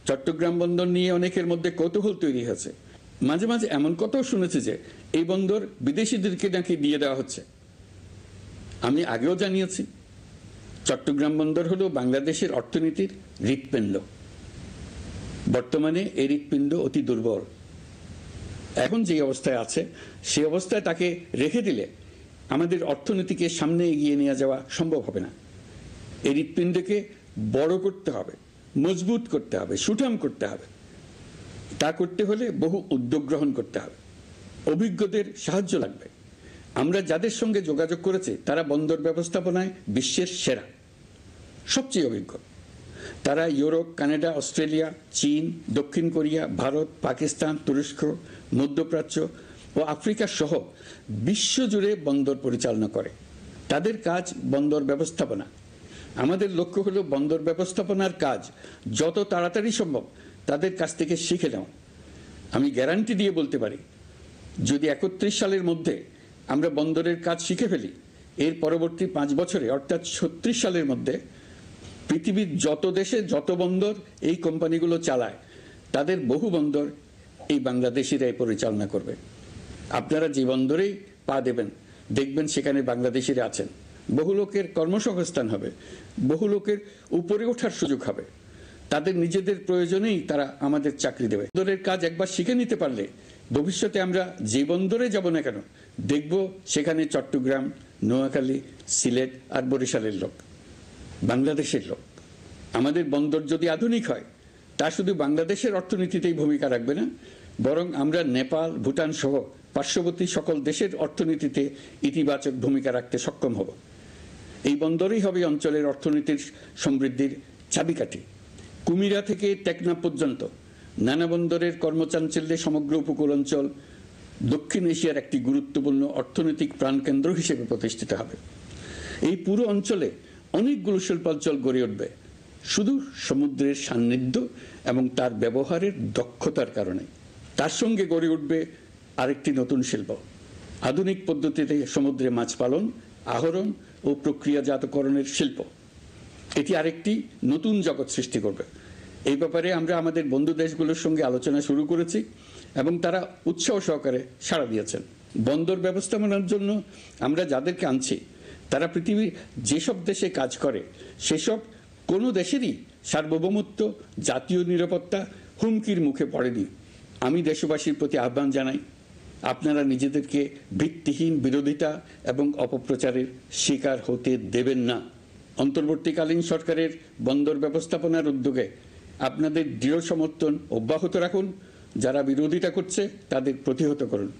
চট্টগ্রাম বন্দর নিয়ে অনেকের মধ্যে কৌতূহল তৈরি হয়েছে। মাঝে মাঝে এমন কথাও শুনেছি যে এই বন্দর বিদেশিদেরকে নাকি দিয়ে দেওয়া হচ্ছে। আমি আগেও জানিয়েছি, চট্টগ্রাম বন্দর হলো বাংলাদেশের অর্থনীতির হৃৎপিণ্ড। বর্তমানে এই হৃৎপিণ্ড অতি দুর্বল। এখন যে অবস্থায় আছে সেই অবস্থায় তাকে রেখে দিলে আমাদের অর্থনীতিকে সামনে এগিয়ে নিয়ে যাওয়া সম্ভব হবে না। এই হৃৎপিণ্ডকে বড় করতে হবে, মজবুত করতে হবে, সুঠাম করতে হবে। তা করতে হলে বহু উদ্যোগ গ্রহণ করতে হবে, অভিজ্ঞদের সাহায্য লাগবে। আমরা যাদের সঙ্গে যোগাযোগ করেছি তারা বন্দর ব্যবস্থাপনায় বিশ্বের সেরা, সবচেয়ে অভিজ্ঞ। তারা ইউরোপ, কানাডা, অস্ট্রেলিয়া, চীন, দক্ষিণ কোরিয়া, ভারত, পাকিস্তান, তুরস্ক, মধ্যপ্রাচ্য ও আফ্রিকা সহ বিশ্বজুড়ে বন্দর পরিচালনা করে। তাদের কাজ বন্দর ব্যবস্থাপনা। আমাদের লক্ষ্য হলো বন্দর ব্যবস্থাপনার কাজ যত তাড়াতাড়ি সম্ভব তাদের কাছ থেকে শিখে নেওয়া। আমি গ্যারান্টি দিয়ে বলতে পারি, যদি 31 সালের মধ্যে আমরা বন্দরের কাজ শিখে ফেলি, এর পরবর্তী 5 বছরে অর্থাৎ 36 সালের মধ্যে পৃথিবীর যত দেশে যত বন্দর এই কোম্পানিগুলো চালায় তাদের বহু বন্দর এই বাংলাদেশিরাই পরিচালনা করবে। আপনারা যে বন্দরেই পা দেবেন দেখবেন সেখানে বাংলাদেশিরা আছেন। বহু লোকের কর্মসংস্থান হবে, বহু লোকের উপরে ওঠার সুযোগ হবে। তাদের নিজেদের প্রয়োজনেই তারা আমাদের চাকরি দেবে। বন্দরের কাজ একবার শিখে নিতে পারলে ভবিষ্যতে আমরা যে বন্দরে যাব না কেন দেখব সেখানে চট্টগ্রাম, নোয়াখালী, সিলেট আর বরিশালের লোক, বাংলাদেশের লোক। আমাদের বন্দর যদি আধুনিক হয় তা শুধু বাংলাদেশের অর্থনীতিতেই ভূমিকা রাখবে না, বরং আমরা নেপাল, ভুটান সহ পার্শ্ববর্তী সকল দেশের অর্থনীতিতে ইতিবাচক ভূমিকা রাখতে সক্ষম হব। এই বন্দরই হবে অঞ্চলের অর্থনীতির সমৃদ্ধির চাবিকাঠি। কুমিরা থেকে টেকনাফ পর্যন্ত নানা বন্দরের কর্মচাঞ্চল্যে সমগ্র উপকূল অঞ্চল দক্ষিণ এশিয়ার একটি গুরুত্বপূর্ণ অর্থনৈতিক প্রাণকেন্দ্র হিসেবে প্রতিষ্ঠিত হবে। এই পুরো অঞ্চলে অনেকগুলো শিল্পাঞ্চল গড়ে উঠবে শুধু সমুদ্রের সান্নিধ্য এবং তার ব্যবহারের দক্ষতার কারণে। তার সঙ্গে গড়ে উঠবে আরেকটি নতুন শিল্প, আধুনিক পদ্ধতিতে সমুদ্রে মাছ পালন, আহরণ ও প্রক্রিয়াজাতকরণের শিল্প। এটি আরেকটি নতুন জগৎ সৃষ্টি করবে। এই ব্যাপারে আমরা আমাদের বন্ধু দেশগুলোর সঙ্গে আলোচনা শুরু করেছি এবং তারা উৎসাহ সহকারে সাড়া দিয়েছেন। বন্দর ব্যবস্থাপনার জন্য আমরা যাদেরকে আনছি তারা পৃথিবীর যেসব দেশে কাজ করে সেসব কোনো দেশেরই সার্বভৌমত্ব, জাতীয় নিরাপত্তা হুমকির মুখে পড়েনি। আমি দেশবাসীর প্রতি আহ্বান জানাই, আপনারা নিজেদেরকে ভিত্তিহীন বিরোধিতা এবং অপপ্রচারের শিকার হতে দেবেন না। অন্তর্বর্তীকালীন সরকারের বন্দর ব্যবস্থাপনার উদ্যোগে আপনাদের দৃঢ় সমর্থন অব্যাহত রাখুন। যারা বিরোধিতা করছে তাদের প্রতিহত করুন।